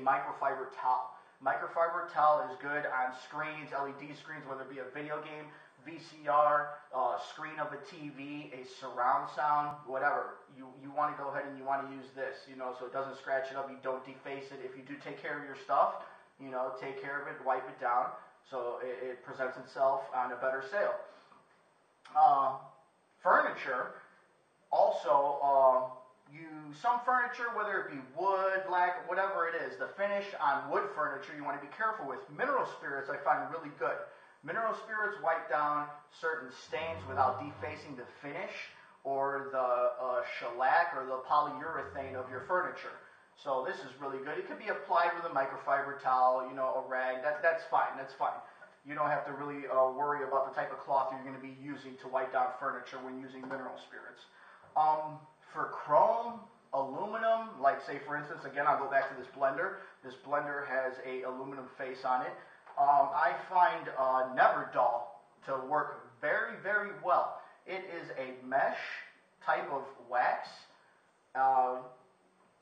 a microfiber towel. Microfiber towel is good on screens, LED screens, whether it be a video game, VCR, screen of a TV, a surround sound, whatever. You want to go ahead and you want to use this, so it doesn't scratch it up, you don't deface it. If you do take care of your stuff, take care of it, wipe it down, so it presents itself on a better sale. Furniture, also, some furniture, whether it be wood, lacquer, whatever it is, the finish on wood furniture you want to be careful with. Mineral spirits I find really good. Mineral spirits wipe down certain stains without defacing the finish or the shellac or the polyurethane of your furniture. So this is really good. It can be applied with a microfiber towel, a rag. That's fine. That's fine. You don't have to really worry about the type of cloth you're going to be using to wipe down furniture when using mineral spirits. For chrome, aluminum, like say for instance, again I'll go back to this blender. This blender has a aluminum face on it. I find Neverdull to work very, very well. It is a mesh type of wax.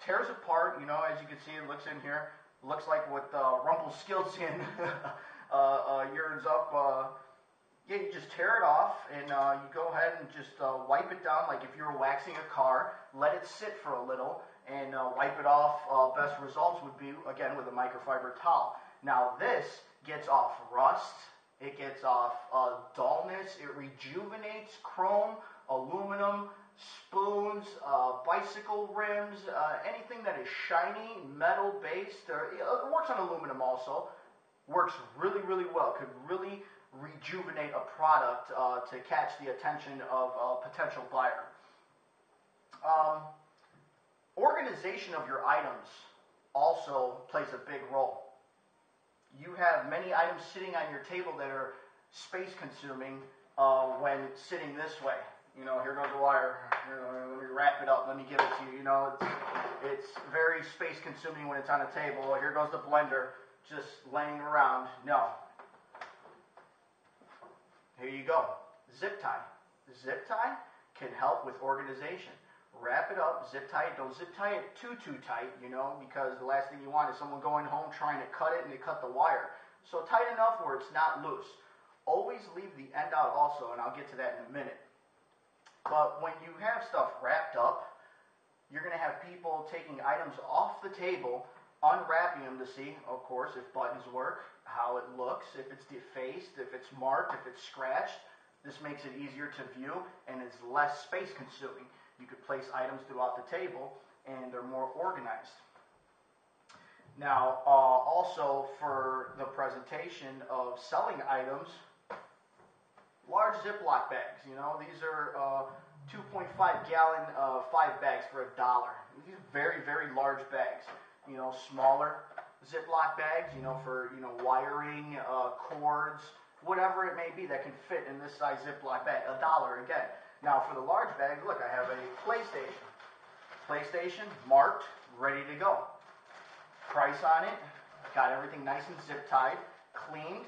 Tears apart, as you can see, it looks in here. Looks like what Rumpelstiltskin yearns up. Yeah, you just tear it off, and you go ahead and just wipe it down like if you were waxing a car. Let it sit for a little, and wipe it off. Best results would be, again, with a microfiber towel. Now this gets off rust, it gets off dullness, it rejuvenates chrome, aluminum, spoons, bicycle rims, anything that is shiny, metal-based. It works on aluminum also. Works really, really well. Could really rejuvenate a product to catch the attention of a potential buyer. Organization of your items also plays a big role. You have many items sitting on your table that are space consuming when sitting this way. Here goes the wire. Let me wrap it up. Let me give it to you. It's very space consuming when it's on a table. Here goes the blender just laying around. No. Here you go. Zip tie. Zip tie can help with organization. Wrap it up, zip tie it. Don't zip tie it too tight, because the last thing you want is someone going home trying to cut it and they cut the wire. So tight enough where it's not loose. Always leave the end out also, and I'll get to that in a minute. But when you have stuff wrapped up, you're going to have people taking items off the table, unwrapping them to see, of course, if buttons work, how it looks, if it's defaced, if it's marked, if it's scratched. This makes it easier to view and is less space consuming. You could place items throughout the table and they're more organized. Now, also for the presentation of selling items, large Ziploc bags. These are 2.5 gallon 5 bags for $1. These are very, very large bags. Smaller Ziploc bags, for, wiring, cords, whatever it may be that can fit in this size Ziploc bag. $1 again. Now for the large bag, look, I have a PlayStation. PlayStation marked, ready to go. Price on it, got everything nice and zip tied, cleaned,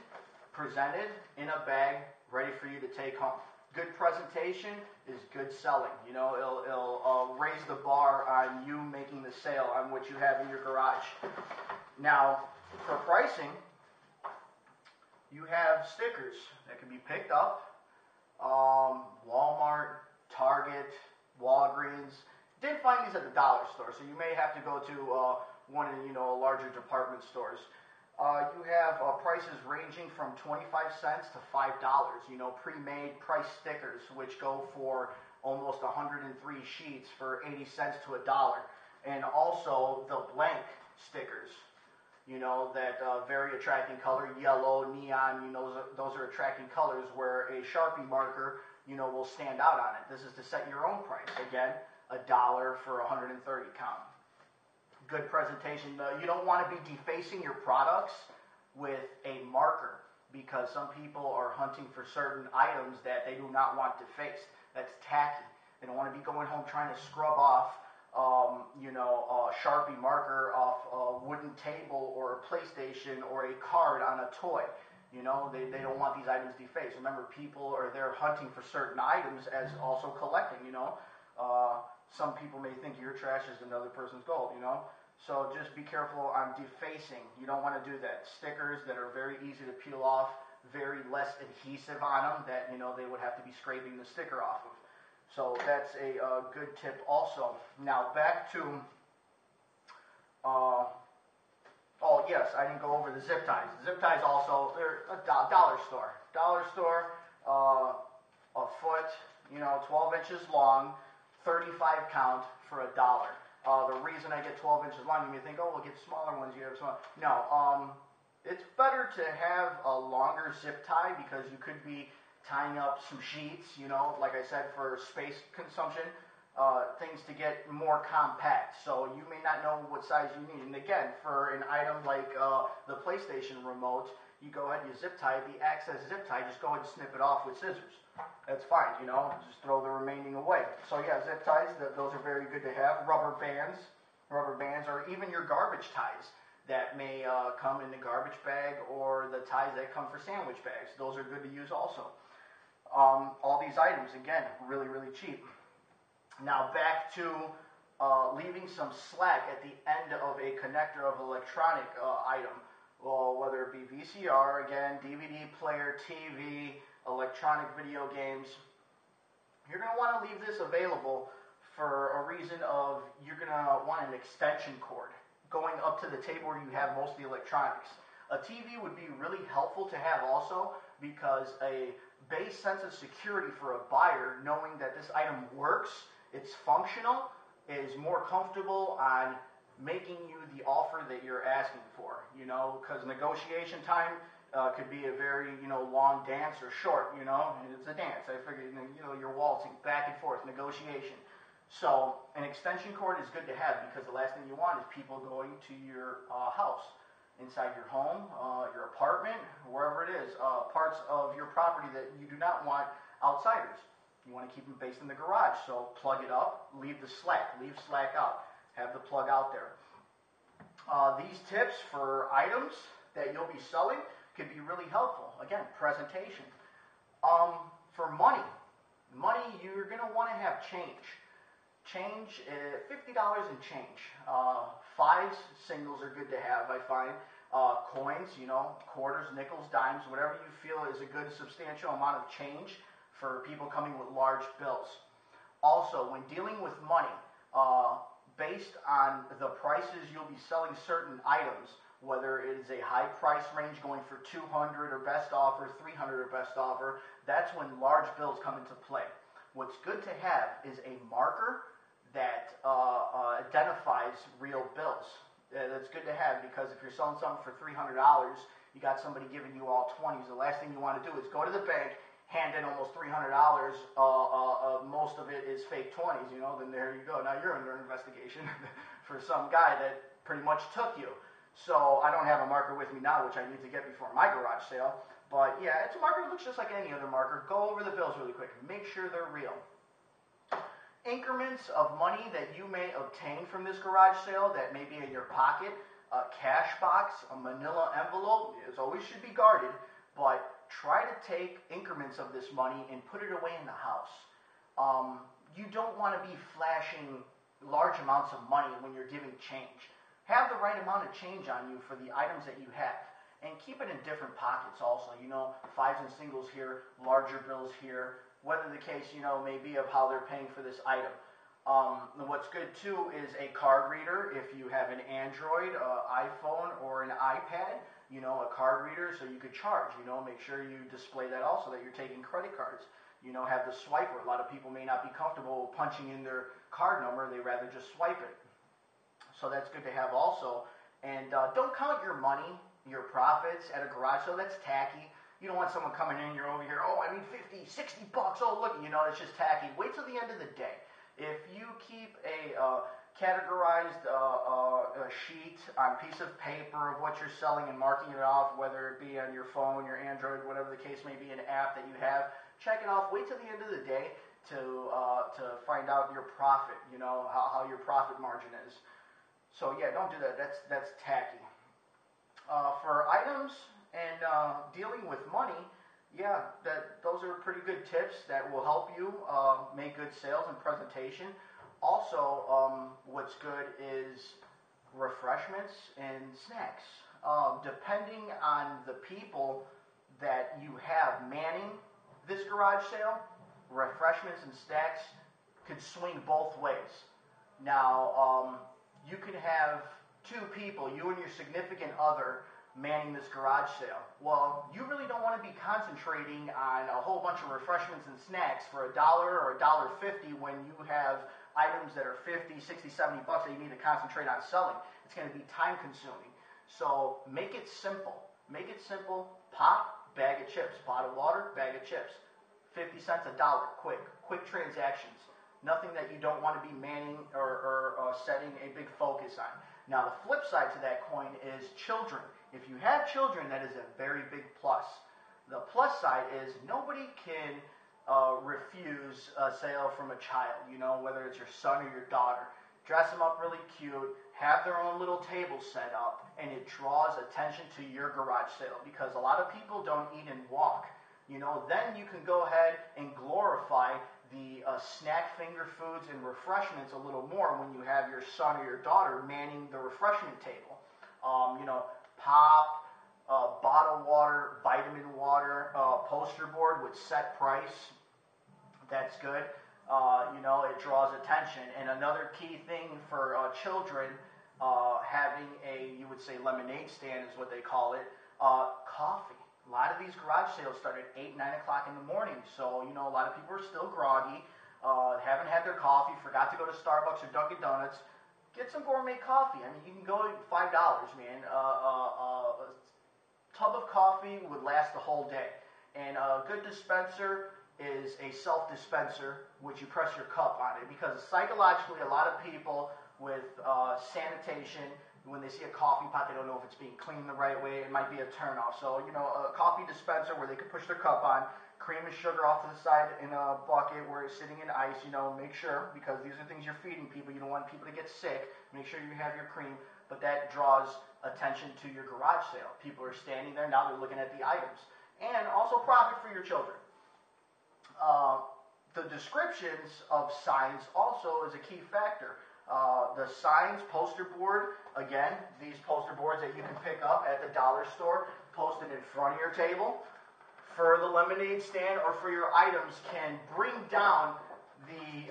presented in a bag, ready for you to take home. Good presentation is good selling. It'll raise the bar on you making the sale on what you have in your garage. Now, for pricing, you have stickers that can be picked up. Walmart, Target, Walgreens. Didn't find these at the dollar store, so you may have to go to one of the larger department stores. You have prices ranging from 25 cents to $5. Pre-made price stickers, which go for almost 103 sheets for 80 cents to $1. And also the blank stickers. That very attracting color, yellow, neon, those are attracting colors where a Sharpie marker, will stand out on it. This is to set your own price. Again, $1 for 130 count. Good presentation. You don't want to be defacing your products with a marker because some people are hunting for certain items that they do not want defaced. That's tacky. They don't want to be going home trying to scrub off a Sharpie marker off a wooden table or a PlayStation or a card on a toy. They don't want these items defaced. Remember, people are there hunting for certain items as also collecting, Some people may think your trash is another person's gold, So just be careful on defacing. You don't want to do that. Stickers that are very easy to peel off, very less adhesive on them that, you know, they would have to be scraping the sticker off of. So that's a good tip also. Now back to, oh yes, I didn't go over the zip ties. The zip ties also, they're a dollar store. Dollar store, a foot, you know, 12 inches long, 35 count for $1. The reason I get 12 inches long, you may think, oh, we'll get smaller ones. You have small. No, it's better to have a longer zip tie because you could be tying up some sheets, you know, like I said, for space consumption, things to get more compact. So you may not know what size you need. And again, for an item like the PlayStation remote, you go ahead and you zip tie the access zip tie, just go ahead and snip it off with scissors. That's fine, you know, just throw the remaining away. So yeah, zip ties, those are very good to have. Rubber bands, or even your garbage ties that may come in the garbage bag, or the ties that come for sandwich bags. Those are good to use also. All these items, again, really, really cheap. Now back to leaving some slack at the end of a connector of an electronic item. Well, whether it be VCR, again, DVD player, TV, electronic video games, you're going to want to leave this available for a reason of you're going to want an extension cord going up to the table where you have most of the electronics. A TV would be really helpful to have also because a base sense of security for a buyer, knowing that this item works, it's functional, is more comfortable on making you the offer that you're asking for, you know, because negotiation time could be a very, you know, long dance or short, you know, it's a dance. I figure, you know, you're waltzing back and forth, negotiation. So an extension cord is good to have because the last thing you want is people going to your house, inside your home, your apartment, wherever it is, parts of your property that you do not want outsiders. You want to keep them based in the garage, so plug it up, leave the slack, leave slack out. Have the plug out there. These tips for items that you'll be selling could be really helpful. Again, presentation. For money, you're going to want to have change. Change, $50 and change. Fives, singles are good to have, I find. Coins, you know, quarters, nickels, dimes, whatever you feel is a good substantial amount of change for people coming with large bills. Also, when dealing with money, based on the prices you'll be selling certain items, whether it is a high price range going for $200 or best offer, $300 or best offer, that's when large bills come into play. What's good to have is a marker that identifies real bills. That's good to have because if you're selling something for $300, you got somebody giving you all 20s. The last thing you want to do is go to the bank, hand in almost $300, most of it is fake 20s, you know, then there you go. Now you're under investigation for some guy that pretty much took you. So I don't have a marker with me now, which I need to get before my garage sale. But yeah, it's a marker that looks just like any other marker. Go over the bills really quick. Make sure they're real. Increments of money that you may obtain from this garage sale that may be in your pocket, a cash box, a manila envelope, it always should be guarded, but try to take increments of this money and put it away in the house. You don't want to be flashing large amounts of money when you're giving change. Have the right amount of change on you for the items that you have. And keep it in different pockets also. You know, fives and singles here, larger bills here. Whether the case, you know, may be of how they're paying for this item. What's good too is a card reader. If you have an Android, iPhone, or an iPad, you know, a card reader so you could charge, you know, make sure you display that also that you're taking credit cards. You know, have the swiper. A lot of people may not be comfortable punching in their card number. They rather just swipe it. So that's good to have also. And don't count your money, your profits at a garage sale. That's tacky. You don't want someone coming in, you're over here, oh, I need 50, 60 bucks. Oh, look, you know, it's just tacky. Wait till the end of the day. If you keep a categorized a sheet on a piece of paper of what you're selling and marking it off, whether it be on your phone, your Android, whatever the case may be, an app that you have, check it off. Wait till the end of the day to find out your profit, you know, how your profit margin is. So yeah, don't do that. That's tacky. For items and dealing with money, yeah, those are pretty good tips that will help you make good sales and presentation. Also, what's good is refreshments and snacks. Depending on the people that you have manning this garage sale, refreshments and snacks could swing both ways. Now, you can have two people, you and your significant other, manning this garage sale. Well, you really don't want to be concentrating on a whole bunch of refreshments and snacks for $1 or $1.50 when you have items that are 50, 60, 70 bucks that you need to concentrate on selling. It's going to be time consuming. So make it simple. Make it simple. Pop, bag of chips. Pot of water, bag of chips. 50 cents, $1, quick transactions. Nothing that you don't want to be manning or setting a big focus on. Now, the flip side to that coin is children. If you have children, that is a very big plus. The plus side is nobody can refuse a sale from a child, whether it's your son or your daughter. Dress them up really cute, have their own little table set up, and it draws attention to your garage sale because a lot of people don't eat and walk. Then you can go ahead and glorify the snack finger foods and refreshments a little more when you have your son or your daughter manning the refreshment table. Pop, bottled water, vitamin water, poster board with set price. That's good. It draws attention. And another key thing for children, having you would say lemonade stand is what they call it, coffee. A lot of these garage sales start at 8, 9 o'clock in the morning. So, a lot of people are still groggy, haven't had their coffee, forgot to go to Starbucks or Dunkin' Donuts. Get some gourmet coffee. I mean, you can go $5, man. A tub of coffee would last the whole day. And a good dispenser is a self-dispenser, which you press your cup on it. Because psychologically, a lot of people with sanitation, when they see a coffee pot, they don't know if it's being cleaned the right way. It might be a turnoff. So, a coffee dispenser where they can push their cup on, cream and sugar off to the side in a bucket where it's sitting in ice, make sure, because these are things you're feeding people. You don't want people to get sick. Make sure you have your cream. But that draws attention to your garage sale. People are standing there. Now they're looking at the items. And also profit for your children. The descriptions of signs also is a key factor. The signs, poster board, again, these poster boards that you can pick up at the dollar store, posted in front of your table, for the lemonade stand or for your items can bring down the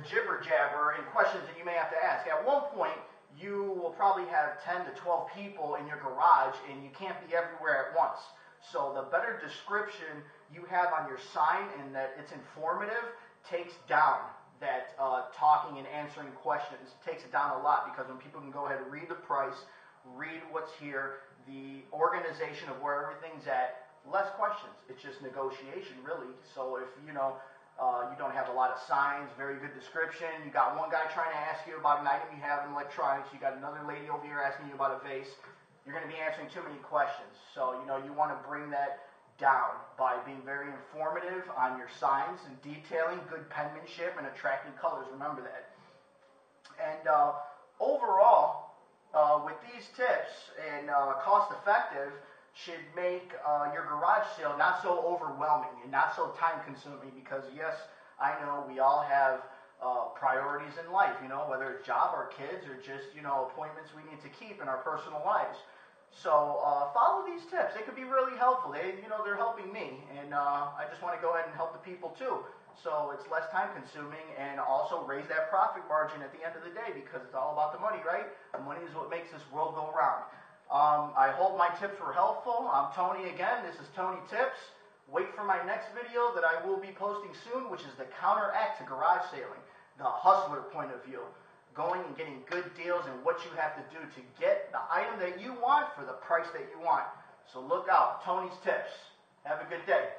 jibber jabber and questions that you may have to ask. At one point, you will probably have 10 to 12 people in your garage and you can't be everywhere at once. So the better description you have on your sign and that it's informative takes down that talking and answering questions. It takes it down a lot because when people can go ahead and read the price, read what's here, the organization of where everything's at, less questions. It's just negotiation, really. So if you don't have a lot of signs, very good description, you got one guy trying to ask you about an item you have in electronics, you got another lady over here asking you about a vase, you're going to be answering too many questions. So you want to bring that down by being very informative on your signs and detailing, good penmanship, and attracting colors. Remember that. And overall, with these tips and cost-effective, should make your garage sale not so overwhelming and not so time-consuming because, yes, I know we all have priorities in life, whether it's job or kids or just, appointments we need to keep in our personal lives. So follow these tips. They could be really helpful. They're helping me, and I just want to go ahead and help the people too. So it's less time consuming and also raise that profit margin at the end of the day because it's all about the money, right? The money is what makes this world go round. I hope my tips were helpful. I'm Tony again. This is Tony Tips. Wait for my next video that I will be posting soon, which is the counteract to garage sailing, the hustler point of view. Going and getting good deals and what you have to do to get the item that you want for the price that you want. So look out. Tony's Tips. Have a good day.